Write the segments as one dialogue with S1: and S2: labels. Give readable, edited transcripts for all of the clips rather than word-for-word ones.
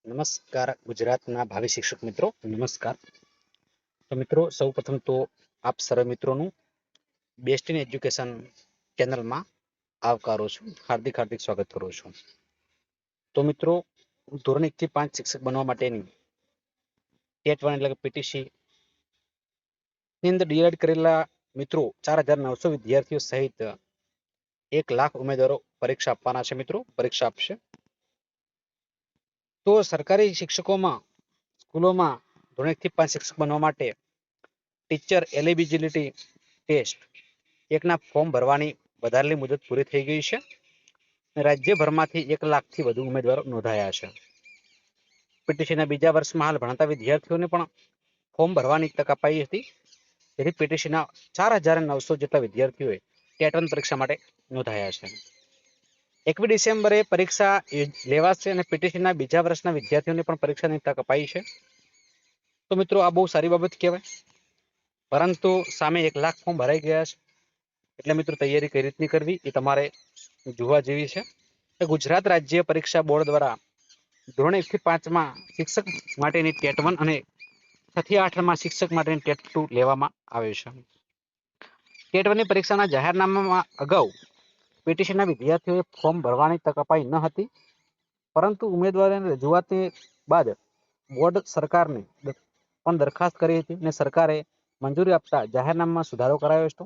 S1: નમસ્કાર ગુજરાતના ભાવિ શિક્ષક મિત્રો, નમસ્કાર. તો મિત્રો, સૌપ્રથમ તો આપ સર્વ મિત્રોનું બેસ્ટ ઇન એજ્યુકેશન ચેનલમાં આવકારું છું, હાર્દિક હાર્દિક સ્વાગત કરું છું. તો મિત્રો, ધોરણ 1 થી 5 શિક્ષક બનવા માટેની ટેટ 1 એટલે કે પીટીસી ની અંદર ડીએડ કરેલા મિત્રો 4,900 વિદ્યાર્થીઓ સહિત 1,00,000 ઉમેદવારો પરીક્ષા આપવાના છે. મિત્રો પરીક્ષા આપશે. તો સરકારી શિક્ષકોમાં સ્કૂલોમાં ધોરણ 1 થી 5 શિક્ષક બનવા માટે ટીચર એલિજિબિલિટી ટેસ્ટ 1ના ફોર્મ ભરવાની વધારેલી મુદત પૂરી થઈ ગઈ છે. રાજ્યભરમાંથી 1,00,000 થી વધુ ઉમેદવારો નોંધાયા છે. પીટીસીના બીજા વર્ષમાં હાલ ભણતા વિદ્યાર્થીઓને પણ ફોર્મ ભરવાની તક અપાઈ હતી. જેથી પીટીસીના 4,900 જેટલા વિદ્યાર્થીઓએ ટેટ 1 પરીક્ષા માટે નોંધાયા છે. 21 ડિસેમ્બરે પરીક્ષા લેવાશે અને પીટીસીના બીજા વર્ષના વિદ્યાર્થીઓને પણ પરીક્ષાની તક અપાઈ છે. તો મિત્રો, આ બહુ સારી બાબત કહેવાય. પરંતુ સામે 1,00,000 ફોર્મ ભરાઈ ગયા છે. એટલે મિત્રો, તૈયારી કઈ રીતની કરવી એ તમારે જોવા જેવી છે. ગુજરાત રાજ્ય પરીક્ષા બોર્ડ દ્વારા ધોરણ 1 થી 5માં શિક્ષક માટેની ટેટ 1 અને 6 થી 8માં શિક્ષક માટેની ટેટ 2 લેવામાં આવે છે. ટેટ 1ની પરીક્ષાના જાહેરનામામાં અગાઉ પીટીસીના વિદ્યાર્થીઓએ ફોર્મ ભરવાની તક અપાઈ ન હતી. પરંતુ ઉમેદવારોની રજૂઆત બાદ બોર્ડ સરકારને પણ દરખાસ્ત કરી હતી અને સરકારે મંજૂરી આપતા જાહેરનામામાં સુધારો કરાયો હતો.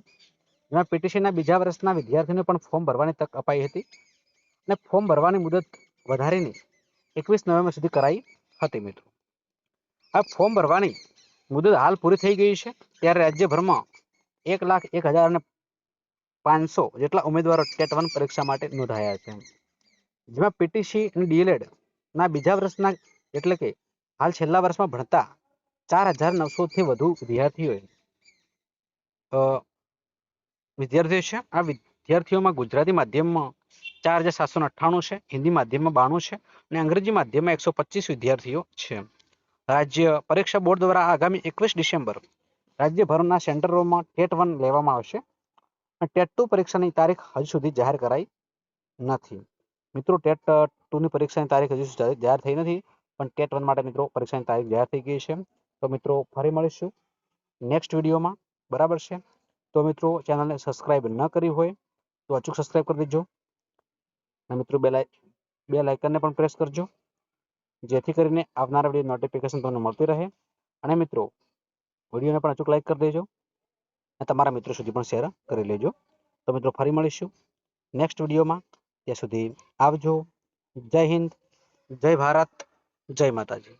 S1: જેમાં પીટીસીના બીજા વર્ષના વિદ્યાર્થીઓને પણ ફોર્મ ભરવાની તક અપાઈ હતી અને ફોર્મ ભરવાની મુદત વધારીને 21 નવેમ્બર સુધી કરાઈ હતી. મિત્રો, આ ફોર્મ ભરવાની મુદત હાલ પૂરી થઈ ગઈ છે. ત્યારે રાજ્યભરમાં 1,01,500 જેટલા ઉમેદવારો ટેટ 1 પરીક્ષા માટે નોંધાયા છે. જેમાં પીટીસી અને ડીએલએડ ના બીજા વર્ષના એટલે કે હાલ છેલ્લા વર્ષમાં ભણતા 4,900 થી વધુ વિદ્યાર્થીઓ છે. આ વિદ્યાર્થીઓમાં ગુજરાતી માધ્યમમાં 4,798 છે, હિન્દી માધ્યમમાં 92 છે અને અંગ્રેજી માધ્યમમાં 125 વિદ્યાર્થીઓ છે. રાજ્ય પરીક્ષા બોર્ડ દ્વારા આગામી 21 ડિસેમ્બર રાજ્યભરના સેન્ટરોમાં ટેટ 1 લેવામાં આવશે. ટેટ 2 પરીક્ષાની તારીખ હજુ સુધી જાહેર કરાઈ નથી. મિત્રો, ટેટ 2ની પરીક્ષાની તારીખ હજુ સુધી જાહેર થઈ નથી, પણ ટેટ 1 માટે મિત્રો પરીક્ષાની તારીખ જાહેર થઈ ગઈ છે. તો મિત્રો, ફરી મળીશું નેક્સ્ટ વિડીયોમાં. બરાબર છે? તો મિત્રો, ચેનલને સબસ્ક્રાઇબ ન કરી હોય તો અચૂક સબસ્ક્રાઇબ કરી દેજો અને મિત્રો બે લાઇકનને પણ પ્રેસ કરજો, જેથી કરીને આવનારા વિડીયો નોટિફિકેશન તમને મળતી રહે. અને મિત્રો, વિડીયોને પણ અચૂક લાઇક કરી દેજો અને તમારા મિત્રો સુધી પણ શેર કરી લેજો. તો મિત્રો, ફરી મળીશું નેક્સ્ટ વિડીયોમાં. ત્યાં સુધી આવજો. જય હિન્દ, જય ભારત, જય માતાજી.